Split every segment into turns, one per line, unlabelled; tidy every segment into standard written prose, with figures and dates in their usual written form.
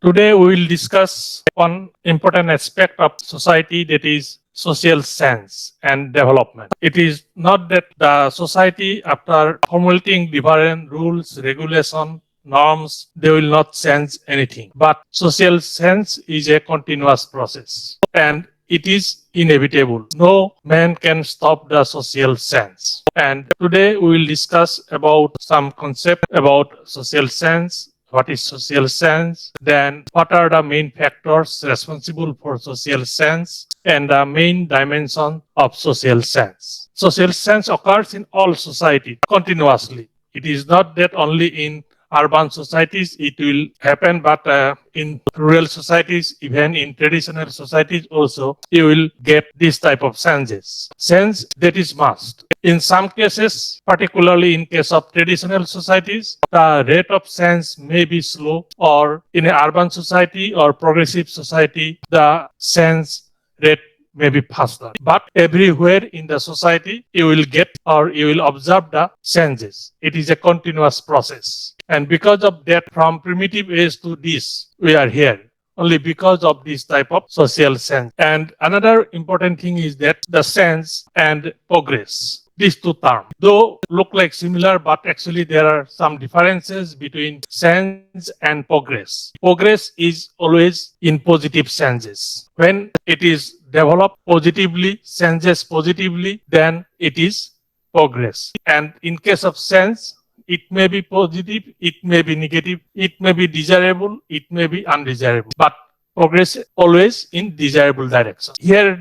Today we will discuss one important aspect of society, that is social sense and development. It is not that the society, after formulating different rules, regulation, norms, they will not change anything. But social sense is a continuous process and it is inevitable. No man can stop the social sense. And today we will discuss about some concept about social sense. What is social sense? Then what are the main factors responsible for social sense and the main dimension of social sense? Social sense occurs in all society continuously. It is not that only in urban societies it will happen, but in rural societies, even in traditional societies also, you will get this type of senses. Sense that is must. In some cases, particularly in case of traditional societies, the rate of sense may be slow, or in an urban society or progressive society, the sense rate may be faster. But everywhere in the society, you will get or you will observe the changes. It is a continuous process. And because of that, from primitive age to this, we are here only because of this type of social sense. And another important thing is that the sense and progress. These two terms, though look like similar, but actually there are some differences between sense and progress. Progress is always in positive senses. When it is developed positively, senses positively, then it is progress. And in case of sense, it may be positive, it may be negative, it may be desirable, it may be undesirable. But progress always in desirable direction. Here,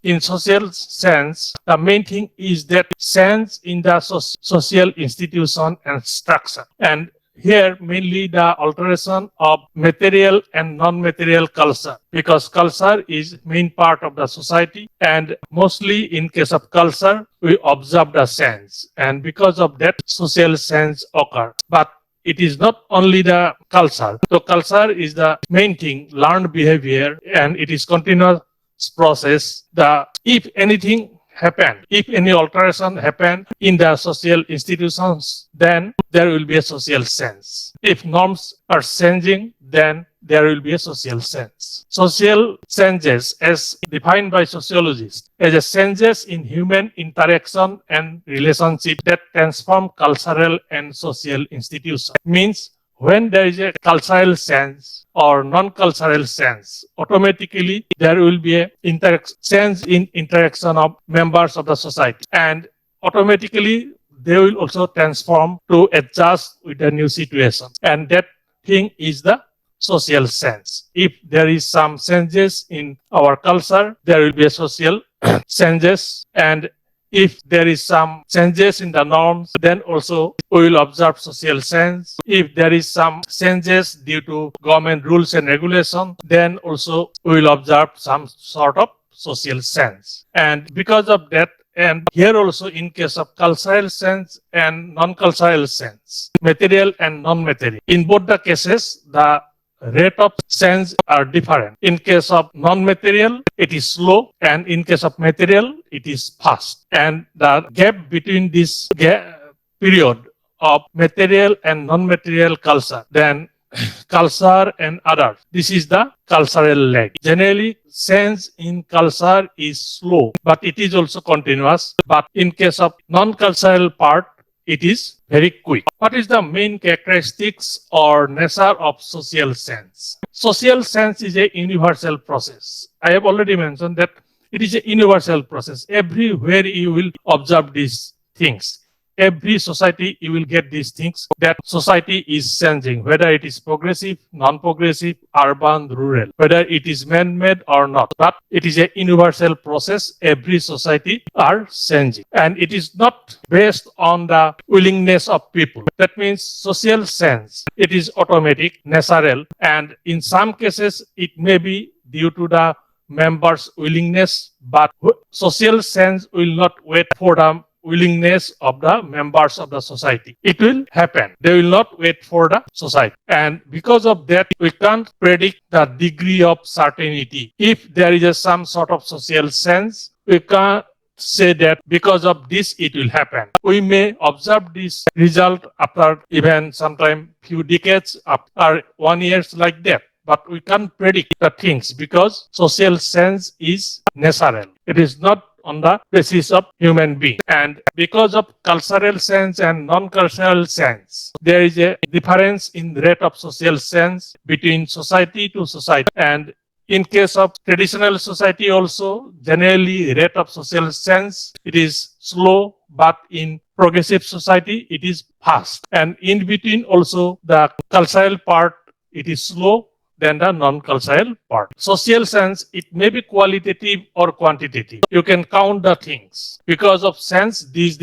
in social sense, the main thing is that sense in the social institution and structure. And here, mainly the alteration of material and non-material culture, because culture is main part of the society, and mostly in case of culture, we observe the sense, and because of that, social sense occur. But it is not only the culture. So culture is the main thing, learned behavior, and it is continuous process. If anything happen, if any alteration happen in the social institutions, then there will be a social sense. If norms are changing, then there will be a social sense. Social senses, as defined by sociologists, as a senses in human interaction and relationship that transform cultural and social institutions. Means when there is a cultural sense or non-cultural sense, automatically there will be a sense in interaction of members of the society, and automatically they will also transform to adjust with the new situation. And that thing is the social sense. If there is some changes in our culture, there will be a social changes, and if there is some changes in the norms, then also we will observe social sense. If there is some changes due to government rules and regulation, then also we will observe some sort of social sense. And because of that, and here also in case of cultural sense and non-cultural sense, material and non-material, in both the cases, the rate of sense are different. In case of non-material, it is slow, and in case of material, it is fast. And the gap between this period of material and non-material culture, then culture and others, this is the cultural lag. Generally, sense in culture is slow, but it is also continuous. But in case of non-cultural part, it is very quick. What is the main characteristics or nature of social sense? Social sense is a universal process. I have already mentioned that it is a universal process. Everywhere you will observe these things. Every society you will get these things, that society is changing, whether it is progressive, non-progressive, urban, rural, whether it is man-made or not. But it is a universal process. Every society are changing. And it is not based on the willingness of people. That means social sense, it is automatic, natural, and in some cases it may be due to the members' willingness, but social sense will not wait for the willingness of the members of the society. It will happen. They will not wait for the society. And because of that, we can't predict the degree of certainty. If there is some sort of social sense, we can't say that because of this it will happen. We may observe this result after even sometime few decades, after 1 year, like that. but we can't predict the things because social sense is natural. It is not on the basis of human being. And because of cultural sense and non-cultural sense, there is a difference in rate of social sense between society to society. And in case of traditional society also, generally rate of social sense, it is slow, but in progressive society, it is fast. And in between also, the cultural part, it is slow than the non-cultural part. Social sense, it may be qualitative or quantitative. You can count the things. Because of sense, these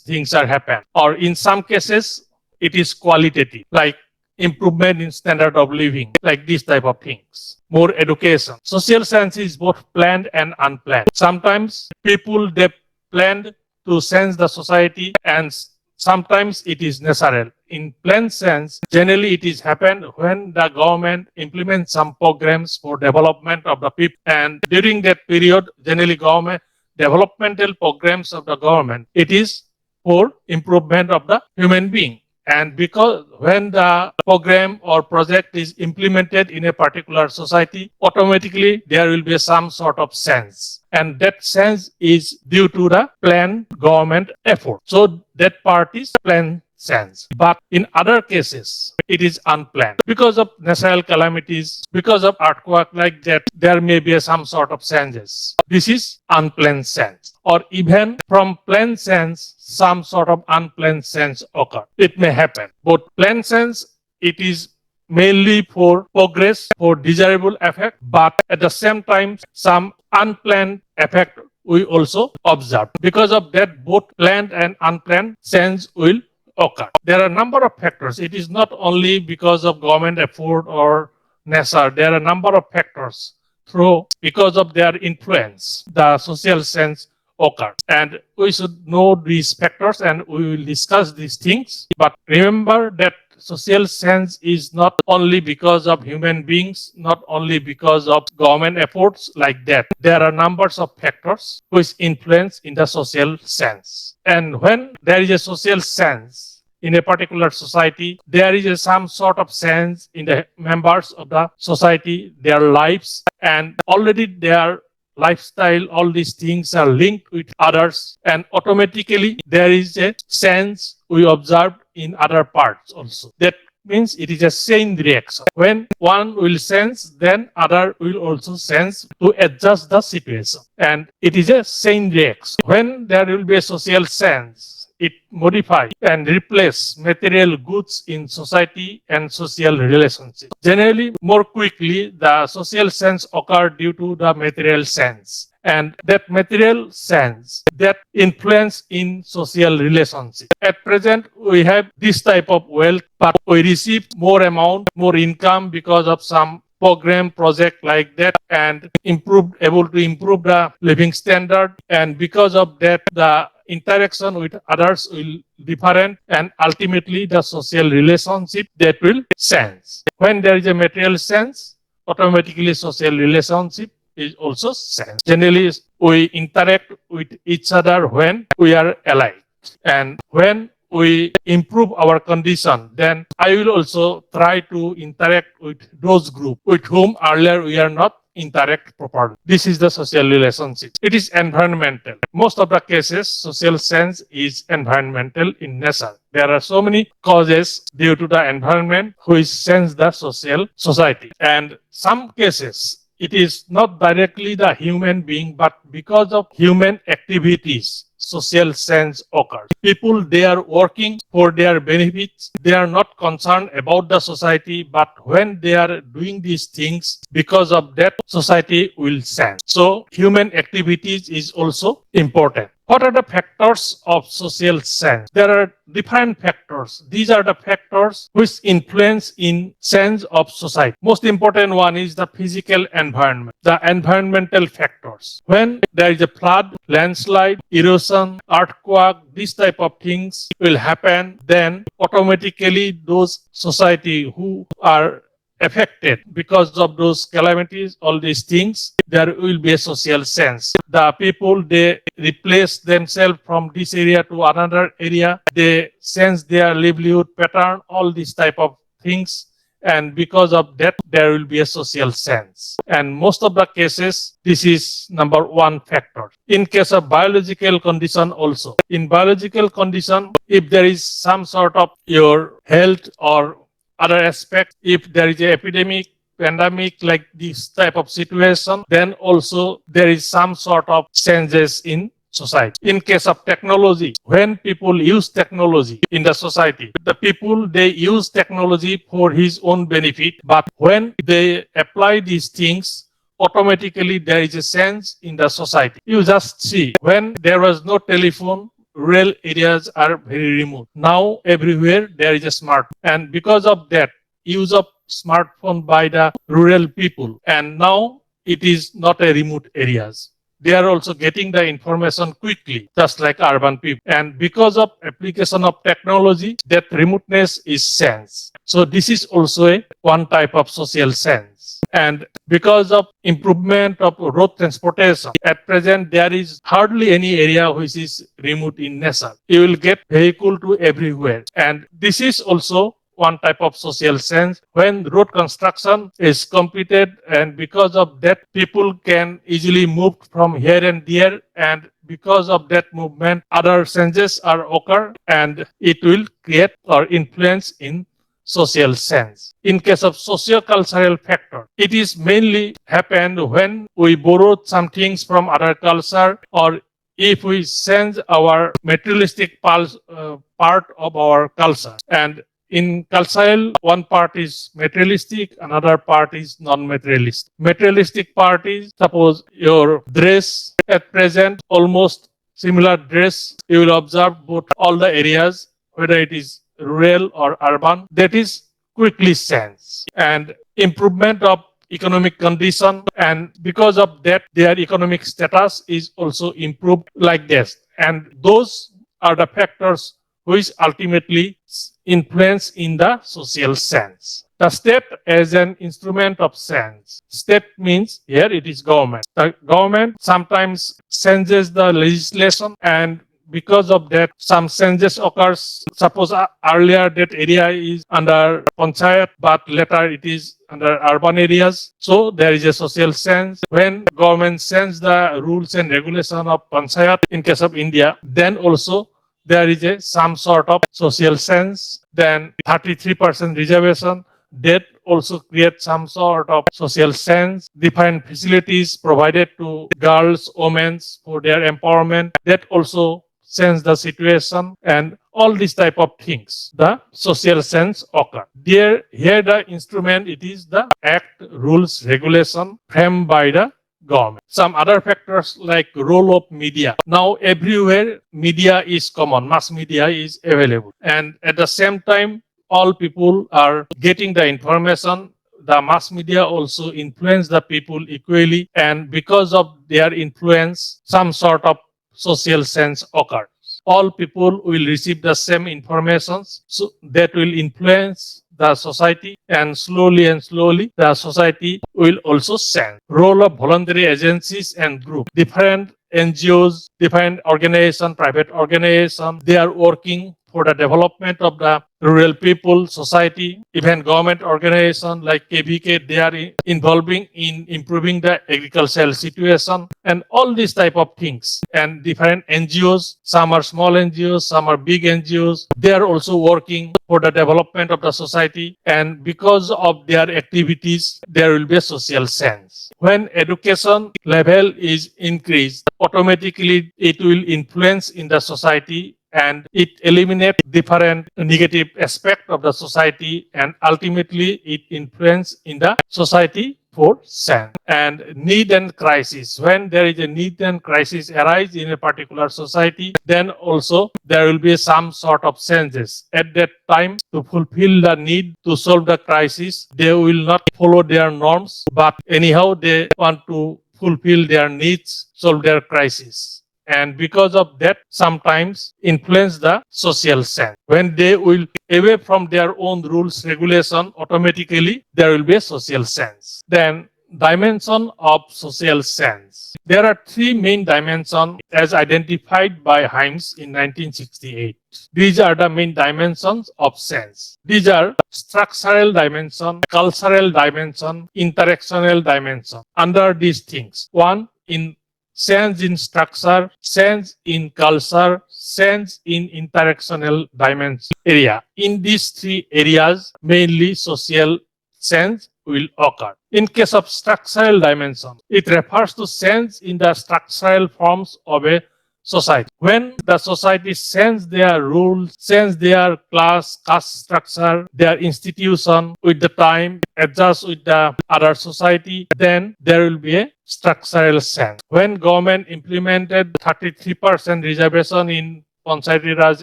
things are happen. Or in some cases, it is qualitative, like improvement in standard of living, like these type of things. More education. Social science is both planned and unplanned. Sometimes people they planned to sense the society, and sometimes it is natural. In planned sense, generally it is happened when the government implements some programs for development of the people, and during that period, generally government developmental programs of the government, it is for improvement of the human being. And because when the program or project is implemented in a particular society, automatically there will be some sort of sense. And that sense is due to the planned government effort. So that part is planned sense. But in other cases, it is unplanned. Because of natural calamities, because of earthquake like that, there may be some sort of changes. This is unplanned sense. Or even from planned sense, some sort of unplanned sense occur. It may happen. But planned sense, it is mainly for progress, for desirable effect, but at the same time, some unplanned effect we also observe. Because of that, both planned and unplanned sense will occur. There are a number of factors. It is not only because of government effort or nature. There are a number of factors through because of their influence, the social sense occurs. And we should know these factors and we will discuss these things. But remember that social sense is not only because of human beings, not only because of government efforts like that. There are numbers of factors which influence in the social sense. And when there is a social sense in a particular society, there is some sort of sense in the members of the society, their lives, and already their lifestyle, all these things are linked with others, and automatically there is a sense we observe in other parts also. That means it is a chain reaction. When one will sense, then other will also sense to adjust the situation. And it is a chain reaction. When there will be a social sense, it modifies and replaces material goods in society and social relationships. Generally, more quickly, the social sense occurs due to the material sense. And that material sense, that influence in social relationships. At present, we have this type of wealth, but we receive more amount, more income because of some program project like that, and able to improve the living standard. And because of that, the interaction with others will different, and ultimately the social relationship that will sense. When there is a material sense, automatically social relationship is also sense. Generally, we interact with each other when we are alike. And when we improve our condition, then I will also try to interact with those groups with whom earlier we are not interact properly. This is the social relationship. It is environmental. Most of the cases, social sense is environmental in nature. There are so many causes due to the environment which sense the social society. And some cases, it is not directly the human being, but because of human activities, social sense occurs. People, they are working for their benefits. They are not concerned about the society, but when they are doing these things, because of that, society will sense. So, human activities is also important. What are the factors of social sense? There are different factors. These are the factors which influence in sense of society. Most important one is the physical environment, the environmental factors. When there is a flood, landslide, erosion, earthquake, these type of things will happen, then automatically those society who are affected because of those calamities, all these things, there will be a social sense. The people, they replace themselves from this area to another area. They sense their livelihood pattern, all these type of things. and because of that there will be a social sense. And most of the cases this is number one factor. In case of biological condition also, in biological condition, if there is some sort of your health or other aspect, if there is an epidemic, pandemic like this type of situation, then also there is some sort of changes in society. In case of technology, when people use technology in the society, the people they use technology for his own benefit, but when they apply these things, automatically there is a sense in the society. You just see, when there was no telephone, rural areas are very remote. Now everywhere there is a smart, and because of that use of smartphone by the rural people, and now it is not a remote areas. They are also getting the information quickly, just like urban people. And because of application of technology, that remoteness is sensed. So this is also a one type of social sense. And because of improvement of road transportation, at present there is hardly any area which is remote in nature. You will get vehicle to everywhere. And this is also one type of social sense. When road construction is completed, and because of that people can easily move from here and there, and because of that movement other changes are occur, and it will create or influence in social sense. In case of socio-cultural factor, it is mainly happened when we borrowed some things from other culture, or if we change our materialistic part of our culture. And in cultural, one part is materialistic, another part is non-materialistic. Materialistic part is, suppose your dress at present, almost similar dress, you will observe both all the areas, whether it is rural or urban, that is quickly sensed. And improvement of economic condition, and because of that their economic status is also improved like this. And those are the factors which ultimately influence in the social sense. The state as an instrument of sense. State means here it is government. The government sometimes changes the legislation, and because of that some changes occurs. Suppose earlier that area is under panchayat, but later it is under urban areas. So there is a social sense. When government sends the rules and regulation of panchayat in case of India, then also there is some sort of social sense. Then 33% reservation, that also creates some sort of social sense. Different facilities provided to girls, women for their empowerment, that also change the situation. And all these type of things, the social sense occur. Here the instrument, it is the act, rules, regulation framed by the government. Some other factors like role of media. Now everywhere media is common, mass media is available, and at the same time all people are getting the information. The mass media also influence the people equally, and because of their influence some sort of social sense occurs. All people will receive the same information, so that will influence the society, and slowly the society will also sense. Role of voluntary agencies and groups. Different NGOs, different organizations, private organizations, they are working for the development of the rural people, society. Even government organizations like KVK, they are involving in improving the agricultural situation, and all these type of things. And different NGOs, some are small NGOs, some are big NGOs, they are also working for the development of the society, and because of their activities there will be a social sense. When education level is increased, automatically it will influence in the society, and it eliminates different negative aspect of the society, and ultimately it influence in the society for sense. And need and crisis. When there is a need and crisis arise in a particular society, then also there will be some sort of changes. At that time, to fulfill the need, to solve the crisis, they will not follow their norms, but anyhow they want to fulfill their needs, solve their crisis. And because of that, sometimes influence the social sense. When they will away from their own rules, regulation, automatically there will be a social sense. Then dimension of social sense. There are three main dimensions as identified by Himes in 1968. These are the main dimensions of sense. These are structural dimension, cultural dimension, interactional dimension. Under these things, one in sense in structure, sense in culture, sense in interactional dimension area. In these three areas, mainly social sense will occur. In case of structural dimension, it refers to sense in the structural forms of a society. When the society sends their rules, sends their class, caste structure, their institution with the time, adjust with the other society, then there will be a structural sense. When government implemented 33% reservation in Panchayati Raj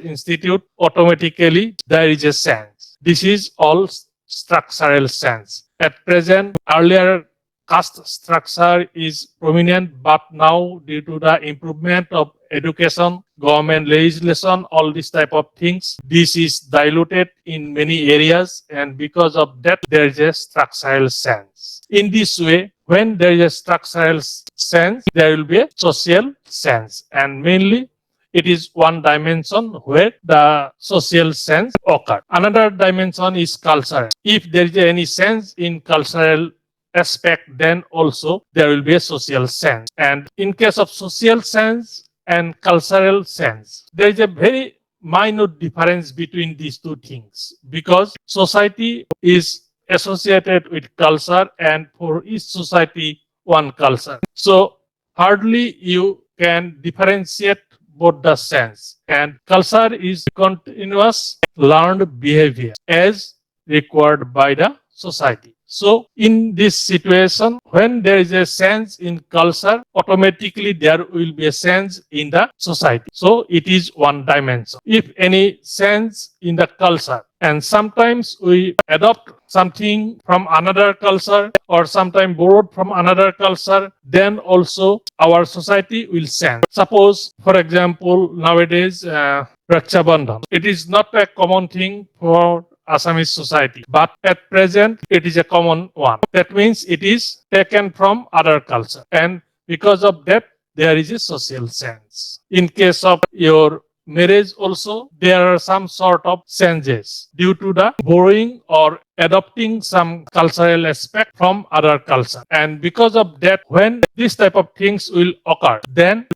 Institute, automatically there is a sense. This is all structural sense. At present, earlier caste structure is prominent, but now due to the improvement of education, government legislation, all these type of things, this is diluted in many areas, and because of that, there is a structural sense. In this way, when there is a structural sense, there will be a social sense, and mainly it is one dimension where the social sense occurs. Another dimension is culture. If there is any sense in cultural aspect, then also there will be a social sense. And in case of social sense and cultural sense, there is a very minute difference between these two things, because society is associated with culture, and for each society one culture. So hardly you can differentiate both the sense, and culture is continuous learned behavior as required by the society. So in this situation, when there is a sense in culture, automatically there will be a sense in the society. So it is one dimension. If any sense in the culture, and sometimes we adopt something from another culture or sometimes borrowed from another culture, then also our society will sense. Suppose, for example, nowadays, Raksha Bandhan. It is not a common thing for Assamese society, but at present it is a common one. That means it is taken from other culture, and because of that there is a social sense. In case of your marriage also, there are some sort of changes due to the borrowing or adopting some cultural aspect from other culture, and because of that, when this type of things will occur, then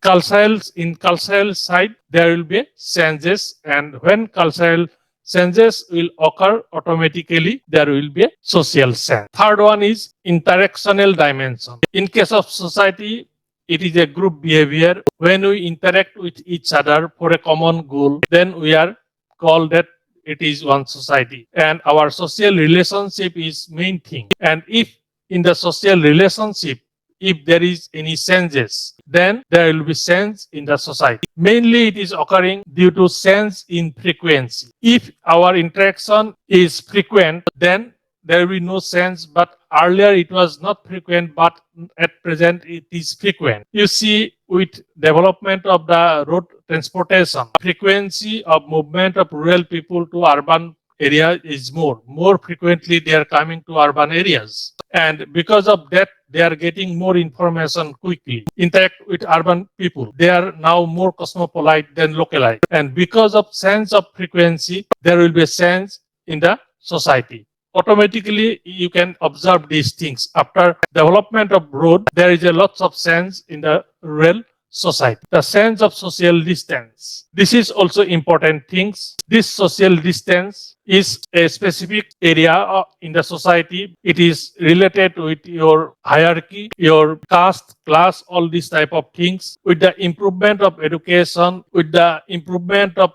in cultural side there will be changes, and when cultural changes will occur, automatically there will be a social sense. Third one is interactional dimension. In case of society, it is a group behavior. When we interact with each other for a common goal, then we are called that it is one society. And our social relationship is main thing. And if in the social relationship, if there is any changes, then there will be sense in the society. Mainly it is occurring due to sense in frequency. If our interaction is frequent, then there will be no sense, but earlier it was not frequent, but at present it is frequent. You see, with development of the road transportation, frequency of movement of rural people to urban area is more frequently they are coming to urban areas, and because of that they are getting more information quickly, interact with urban people. They are now more cosmopolite than localite, and because of sense of frequency there will be a sense in the society. Automatically you can observe these things. After development of road, there is a lots of sense in the rural society. The sense of social distance. This is also important things. This social distance is a specific area in the society. It is related with your hierarchy, your caste, class, all these type of things. With the improvement of education, with the improvement of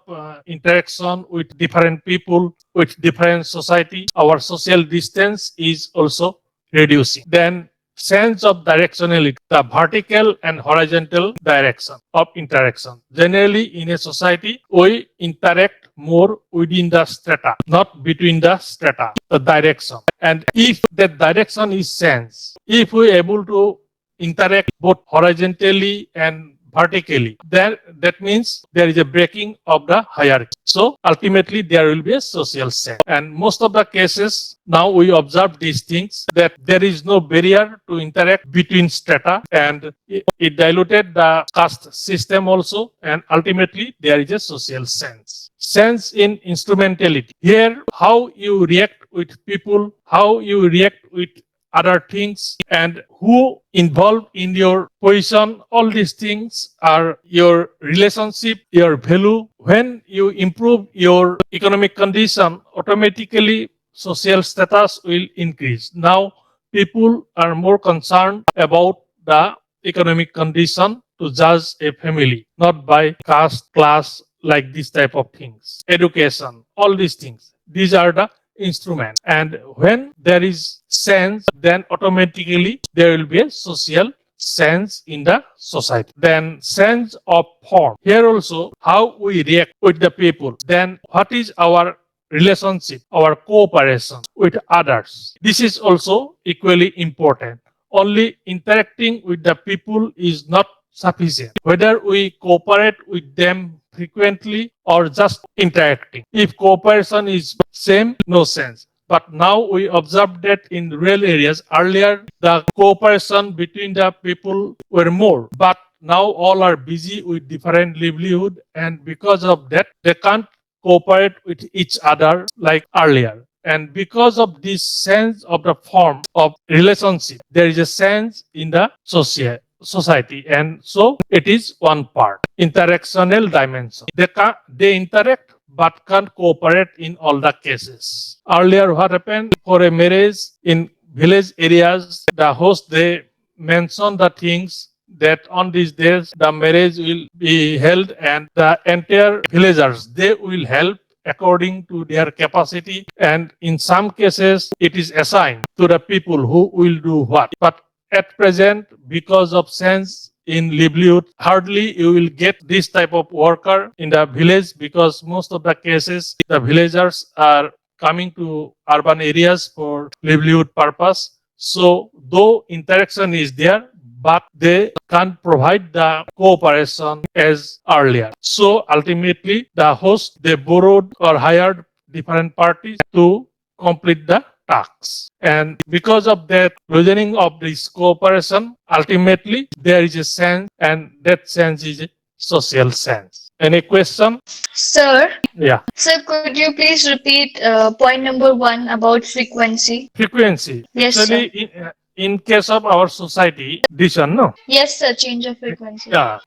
interaction with different people, with different society, our social distance is also reducing. Then sense of directionality, the vertical and horizontal direction of interaction. Generally, in a society, we interact more within the strata, not between the strata, the direction. And if that direction is sense, if we are able to interact both horizontally and vertically, then that means there is a breaking of the hierarchy. So ultimately there will be a social sense. And most of the cases now we observe these things, that there is no barrier to interact between strata, and it diluted the caste system also, and ultimately there is a social sense. Sense in instrumentality. Here, how you react with people, how you react with other things, and who involved in your position, all these things are your relationship, your value. When you improve your economic condition, automatically social status will increase. Now people are more concerned about the economic condition to judge a family, not by caste, class, like this type of things. Education, all these things. These are the instruments. And when there is sense, then automatically there will be a social sense in the society. Then sense of form. Here also, how we react with the people. Then what is our relationship, our cooperation with others. This is also equally important. Only interacting with the people is not sufficient. Whether we cooperate with them frequently or just interacting. If cooperation is same, no sense. But now we observe that in rural areas, earlier the cooperation between the people were more. But now all are busy with different livelihood, and because of that, they can't cooperate with each other like earlier. And because of this sense of the form of relationship, there is a sense in the society, and so it is one part. Interactional dimension. They interact but can't cooperate in all the cases. Earlier, what happened for a marriage in village areas, the host they mention the things that on these days the marriage will be held, and the entire villagers they will help according to their capacity, and in some cases it is assigned to the people who will do what. But at present, because of sense in livelihood, hardly you will get this type of worker in the village, because most of the cases the villagers are coming to urban areas for livelihood purpose. So though interaction is there, but they can't provide the cooperation as earlier. So ultimately, the host they borrowed or hired different parties to complete the tasks. And because of that loosening of this cooperation, ultimately there is a sense, and that sense is a social sense. Any question?
Sir,
Yeah.
sir, could you please repeat point number one about frequency?
Frequency.
Yes,
Actually,
sir.
in case of our society, this one, no?
Yes, sir. Change of frequency.
Yeah,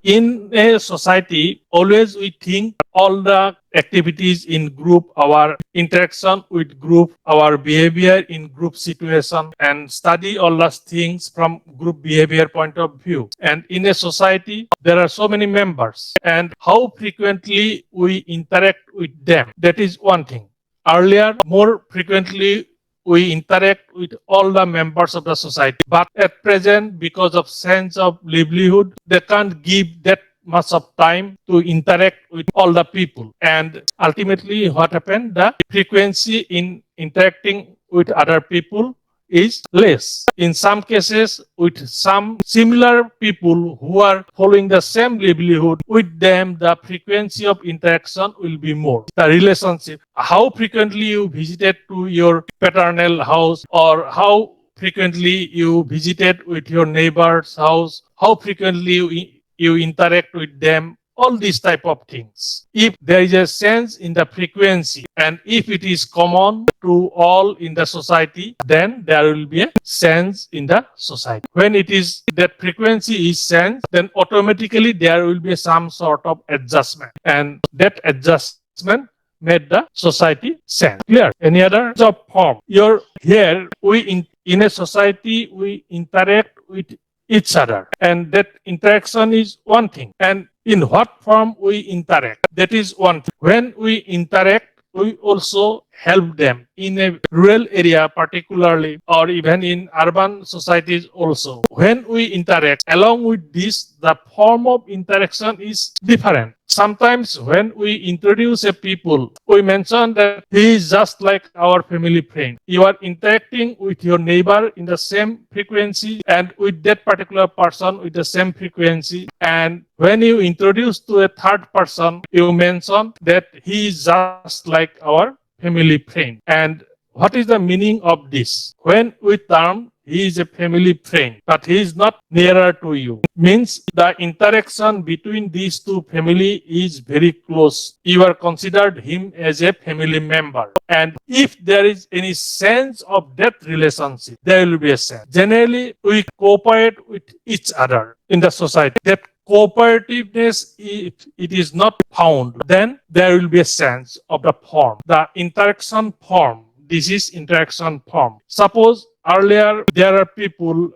in a society, always we think all the activities in group, our interaction with group, our behavior in group situation, and study all those things from group behavior point of view. And in a society, there are so many members, and how frequently we interact with them. That is one thing. Earlier, more frequently we interact with all the members of the society. But at present, because of sense of livelihood, they can't give that much of time to interact with all the people. And ultimately, what happened? The frequency in interacting with other people is less. In some cases, with some similar people who are following the same livelihood, with them the frequency of interaction will be more. The relationship, how frequently you visited to your paternal house, or how frequently you visited with your neighbor's house, how frequently you interact with them, all these type of things. If there is a sense in the frequency, and if it is common to all in the society, then there will be a sense in the society. When it is that frequency is sense, then automatically there will be some sort of adjustment, and that adjustment made the society sense. Clear? Any other job form? You're here, in a society we interact with each other, and that interaction is one thing. And in what form we interact, that is one thing. When we interact, we also help them in a rural area particularly, or even in urban societies also. When we interact, along with this, the form of interaction is different. Sometimes when we introduce a people, we mention that he is just like our family friend. You are interacting with your neighbor in the same frequency and with that particular person with the same frequency. And when you introduce to a third person, you mention that he is just like our family friend. And what is the meaning of this? When we term he is a family friend, but he is not nearer to you. Means the interaction between these two family is very close. You are considered him as a family member. And if there is any sense of that relationship, there will be a sense. Generally, we cooperate with each other in the society. That cooperativeness, if it is not found, then there will be a sense of the form, the interaction form. This is interaction form. Suppose earlier there are people,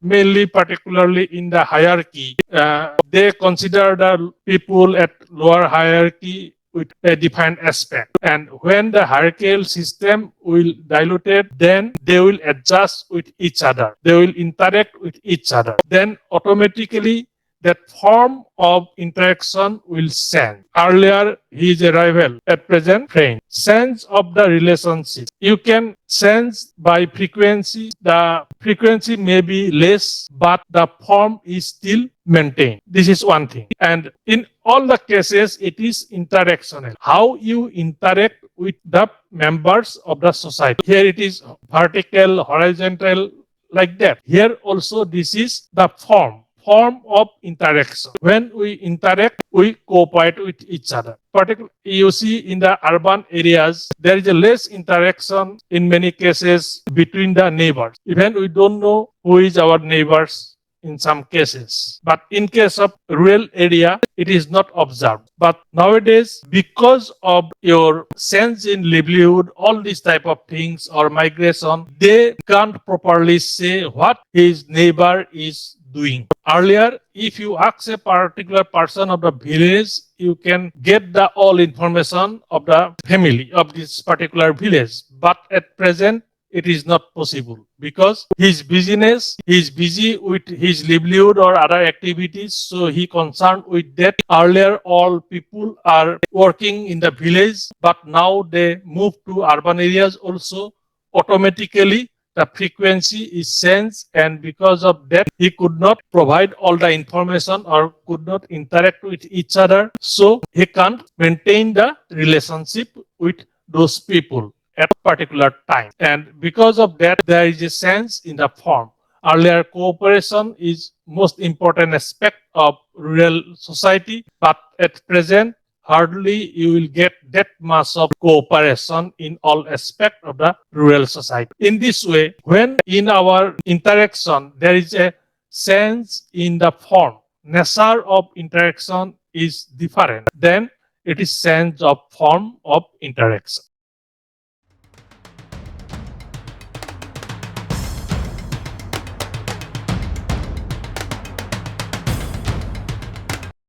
mainly particularly in the hierarchy, they consider the people at lower hierarchy with a defined aspect. And when the hierarchical system will dilute, then they will adjust with each other. They will interact with each other. Then automatically that form of interaction will change. Earlier, he is a rival. At present, friend. Sense of the relationship. You can sense by frequency. The frequency may be less, but the form is still maintained. This is one thing. And in all the cases, it is interactional. How you interact with the members of the society. Here it is vertical, horizontal, like that. Here also, this is the form of interaction. When we interact, we cooperate with each other. Particularly, you see in the urban areas, there is a less interaction in many cases between the neighbors. Even we don't know who is our neighbors in some cases. But in case of rural area, it is not observed. But nowadays, because of your sense in livelihood, all these type of things or migration, they can't properly say what his neighbor is doing. Earlier, if you ask a particular person of the village, you can get the all information of the family of this particular village. But at present, it is not possible because his business, he is busy with his livelihood or other activities, so he concerned with that. Earlier, all people are working in the village, but now they move to urban areas also. Automatically, the frequency is changed, and because of that, he could not provide all the information or could not interact with each other, so he can't maintain the relationship with those people at a particular time. And because of that, there is a sense in the form. Earlier, cooperation is most important aspect of rural society, but at present, hardly you will get that much of cooperation in all aspects of the rural society. In this way, when in our interaction there is a sense in the form, nature of interaction is different, then it is sense of form of interaction.